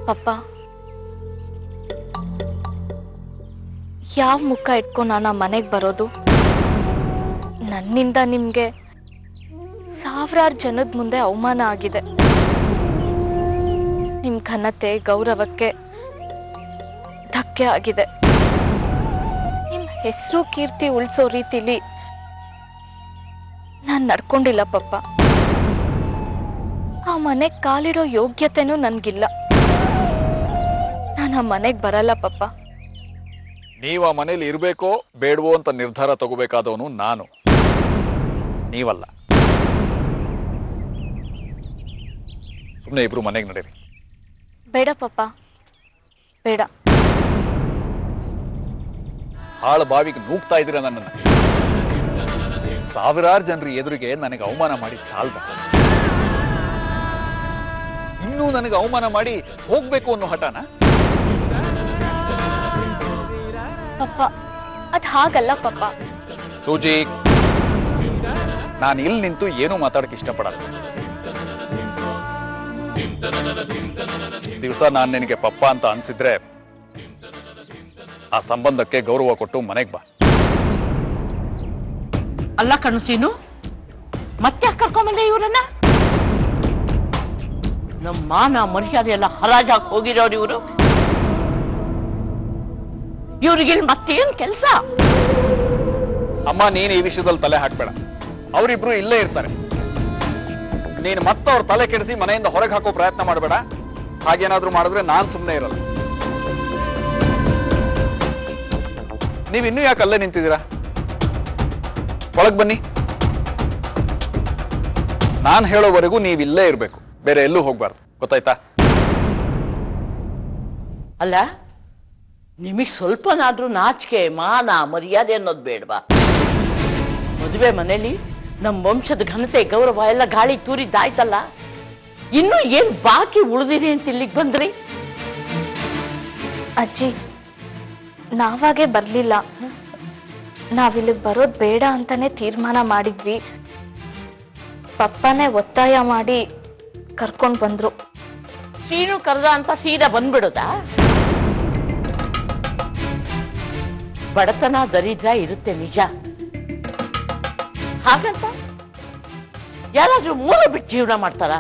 ಪಪ್ಪ, ಯಾವ ಮುಖ ಇಟ್ಕೊಂಡು ನಾನು ಮನೆಗೆ ಬರೋದು? ನನ್ನಿಂದ ನಿಮ್ಗೆ ಸಾವಿರಾರು ಜನದ ಮುಂದೆ ಅವಮಾನ ಆಗಿದೆ. ನಿಮ್ ಘನತೆ ಗೌರವಕ್ಕೆ ಧಕ್ಕೆ ಆಗಿದೆ. ನಿಮ್ ಹೆಸರು ಕೀರ್ತಿ ಉಳಿಸೋ ರೀತಿಲಿ ನಾನ್ ನಡ್ಕೊಂಡಿಲ್ಲ ಪಪ್ಪ. ಆ ಮನೆಗ್ ಕಾಲಿಡೋ ಯೋಗ್ಯತೆನೂ ನನ್ಗಿಲ್ಲ. ನಾನು ಆ ಮನೆಗ್ ಬರಲ್ಲ ಪಪ್ಪ. ನೀವು ಆ ಮನೇಲಿ ಇರಬೇಕೋ ಬೇಡವೋ ಅಂತ ನಿರ್ಧಾರ ತಗೋಬೇಕಾದವನು ನಾನು, ನೀವಲ್ಲ. ಸುಮ್ಮನೆ ಇಬ್ರು ಮನೆಗೆ ನಡೀರಿ. ಬೇಡ ಪಪ್ಪ, ಬೇಡ. ಹಾಳು ಬಾವಿಗೆ ನೂಗ್ತಾ ಇದ್ದೀರ ನನ್ನನ್ನು. ಸಾವಿರಾರು ಜನರ ಎದುರಿಗೆ ನನಗೆ ಅವಮಾನ ಮಾಡಿ ಸಾಲ್ದ. ಇನ್ನೂ ನನಗೆ ಅವಮಾನ ಮಾಡಿ ಹೋಗ್ಬೇಕು ಅನ್ನೋ ಹಠನ? ಪಪ್ಪ, ಅದ್ ಹಾಗಲ್ಲ ಪಪ್ಪ. ಸೂಜಿ, ನಾನು ಇಲ್ಲಿ ನಿಂತು ಏನೂ ಮಾತಾಡಕ್ಕೆ ಇಷ್ಟಪಡಲ್ಲ. ದಿವಸ ನಾನು ನಿನಗೆ ಪಪ್ಪ ಅಂತ ಅನ್ಸಿದ್ರೆ ಆ ಸಂಬಂಧಕ್ಕೆ ಗೌರವ ಕೊಟ್ಟು ಮನೆಗೆ ಬಾ. ಅಲ್ಲ ಕಣಸೀನು, ಮತ್ತೆ ಕರ್ಕೊಂಬಂದೆ ಇವ್ರನ್ನ? ನಮ್ಮ ಮಾನ ಮರ್ಯಾದೆ ಎಲ್ಲ ಹರಾಜಾಗಿ ಹೋಗಿರೋರು ಇವರು. ಇವ್ರಿಗೆ ಮತ್ತೇನ್ ಕೆಲಸ? ಅಮ್ಮ, ನೀನು ಈ ವಿಷಯದಲ್ಲಿ ತಲೆ ಹಾಕ್ಬೇಡ. ಅವರಿಬ್ರು ಇಲ್ಲೇ ಇರ್ತಾರೆ. ನೀನು ಮತ್ತವ್ರ ತಲೆ ಕೆಡಿಸಿ ಮನೆಯಿಂದ ಹೊರಗೆ ಹಾಕೋ ಪ್ರಯತ್ನ ಮಾಡಬೇಡ. ಹಾಗೇನಾದ್ರೂ ಮಾಡಿದ್ರೆ ನಾನ್ ಸುಮ್ಮನೆ ಇರಲ್ಲ. ನೀವಿನ್ನೂ ಯಾಕೆ ಅಲ್ಲೇ ನಿಂತಿದ್ದೀರಾ? ಒಳಗ್ ಬನ್ನಿ. ನಾನು ಹೇಳೋವರೆಗೂ ನೀವಿಲ್ಲೇ ಇರ್ಬೇಕು, ಬೇರೆ ಎಲ್ಲೂ ಹೋಗ್ಬಾರ್ದು. ಗೊತ್ತಾಯ್ತಾ? ಅಲ್ಲ, ನಿಮಗ್ ಸ್ವಲ್ಪನಾದ್ರೂ ನಾಚಿಕೆ ಮಾನ ಮರ್ಯಾದೆ ಅನ್ನೋದು ಬೇಡವಾ? ಮದುವೆ ಮನೇಲಿ ನಮ್ಮ ವಂಶದ ಘನತೆ ಗೌರವ ಎಲ್ಲ ಗಾಳಿ ತೂರಿದ್ದಾಯ್ತಲ್ಲ, ಇನ್ನು ಏನ್ ಬಾಕಿ ಉಳಿದಿರಿ ಅಂತ ಇಲ್ಲಿಗೆ ಬಂದ್ರಿ? ಅಜ್ಜಿ, ನಾವಾಗೆ ಬರ್ಲಿಲ್ಲ. ನಾವಿಲ್ಲಿಗೆ ಬರೋದ್ ಬೇಡ ಅಂತಾನೆ ತೀರ್ಮಾನ ಮಾಡಿದ್ವಿ. ಪಪ್ಪನೇ ಒತ್ತಾಯ ಮಾಡಿ ಕರ್ಕೊಂಡ್ ಬಂದ್ರು. ಸೀನು ಕರ್ದ ಅಂತ ಸೀದಾ ಬಂದ್ಬಿಡೋದಾ? ಬಡತನ ದರಿದ್ರ ಇರುತ್ತೆ ನಿಜ. ಹಾಗಂತ ಯಾರಾದ್ರೂ ಮೂಲ ಬಿಟ್ಟು ಜೀವನ ಮಾಡ್ತಾರ?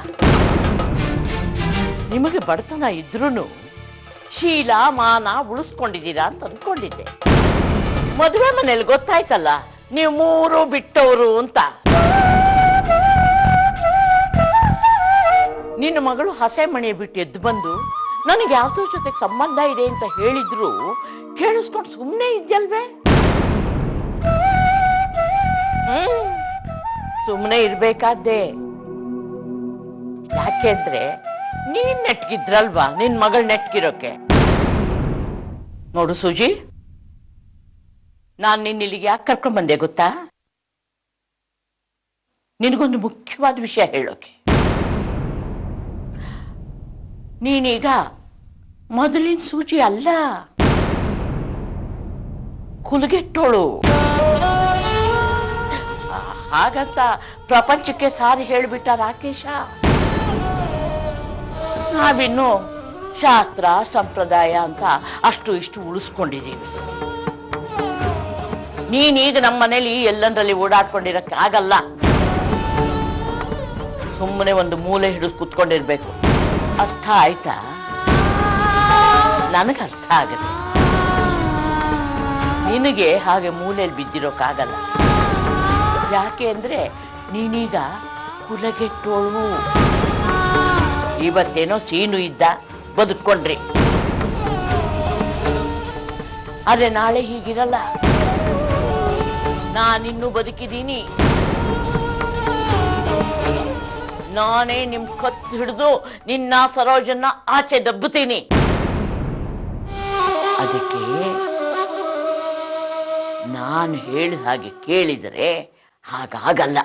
ನಿಮಗೆ ಬಡತನ ಇದ್ರೂನು ಶೀಲ ಮಾನ ಉಳಿಸ್ಕೊಂಡಿದ್ದೀರಾ ಅಂತ ಅಂದ್ಕೊಂಡಿದ್ದೆ. ಮದುವೆ ಮನೇಲಿ ಗೊತ್ತಾಯ್ತಲ್ಲ ನೀವು ಮೂರು ಬಿಟ್ಟವರು ಅಂತ. ನಿನ್ನ ಮಗಳು ಹಸೆ ಮಣೆ ಬಿಟ್ಟು ಎದ್ದು ಬಂದು ನನಗೆ ಯಾವ್ದೋ ಜೊತೆಗೆ ಸಂಬಂಧ ಇದೆ ಅಂತ ಹೇಳಿದ್ರು ಕೇಳಿಸ್ಕೊಂಡು ಸುಮ್ಮನೆ ಇದ್ಯಲ್ವೇ? ಸುಮ್ಮನೆ ಇರ್ಬೇಕಾದ್ದೆ. ಯಾಕೆಂದ್ರೆ ನೀನ್ ನೆಟ್ಗಿದ್ರಲ್ವಾ ನಿನ್ ಮಗಳು ನೆಟ್ಗಿರೋಕೆ. ನೋಡು ಸೂಜಿ, ನಾನ್ ನಿನ್ನ ಇಲ್ಲಿಗೆ ಯಾಕೆ ಕರ್ಕೊಂಡ್ ಬಂದೆ ಗೊತ್ತಾ? ನಿನಗೊಂದು ಮುಖ್ಯವಾದ ವಿಷಯ ಹೇಳೋಕೆ. ನೀನೀಗ ಮೊದಲಿನ ಸೂಜಿ ಅಲ್ಲ, ಕುಲಗೆಟ್ಟೋಳು. ಹಾಗಂತ ಪ್ರಪಂಚಕ್ಕೆ ಸಾರಿ ಹೇಳಿಬಿಟ್ಟ ರಾಕೇಶ. ನಾವಿನ್ನು ಶಾಸ್ತ್ರ ಸಂಪ್ರದಾಯ ಅಂತ ಅಷ್ಟು ಇಷ್ಟು ಉಳಿಸ್ಕೊಂಡಿದ್ದೀವಿ. ನೀನೀಗ ನಮ್ಮ ಮನೇಲಿ ಎಲ್ಲಂದ್ರಲ್ಲಿ ಓಡಾಡ್ಕೊಂಡಿರಕ್ಕೆ ಆಗಲ್ಲ. ಸುಮ್ಮನೆ ಒಂದು ಮೂಲೆ ಹಿಡಿದು ಕುತ್ಕೊಂಡಿರ್ಬೇಕು. ಅರ್ಥ ಆಯ್ತಾ? ನನಗೆ ಅರ್ಥ ಆಗತ್ತೆ. ನಿನಗೆ ಹಾಗೆ ಮೂಲೆಯಲ್ಲಿ ಬಿದ್ದಿರೋಕ್ಕಾಗಲ್ಲ. ಯಾಕೆ ಅಂದ್ರೆ ನೀನೀಗ ಕುಲಗೆಟ್ಟೋಳು. ಇವತ್ತೇನೋ ಸೀನು ಇದ್ದ, ಬದುಕೊಂಡ್ರಿ. ಆದ್ರೆ ನಾಳೆ ಹೀಗಿರಲ್ಲ. ನಾನಿನ್ನೂ ಬದುಕಿದ್ದೀನಿ. ನಾನೇ ನಿಮ್ ಕತ್ತು ಹಿಡಿದು ನಿನ್ನ ಸರೋಜನ್ನ ಆಚೆ ದಬ್ಬುತ್ತೀನಿ. ಅದಕ್ಕೆ ನಾನು ಹೇಳಿದ ಹಾಗೆ ಕೇಳಿದರೆ ಹಾಗಾಗಲ್ಲ.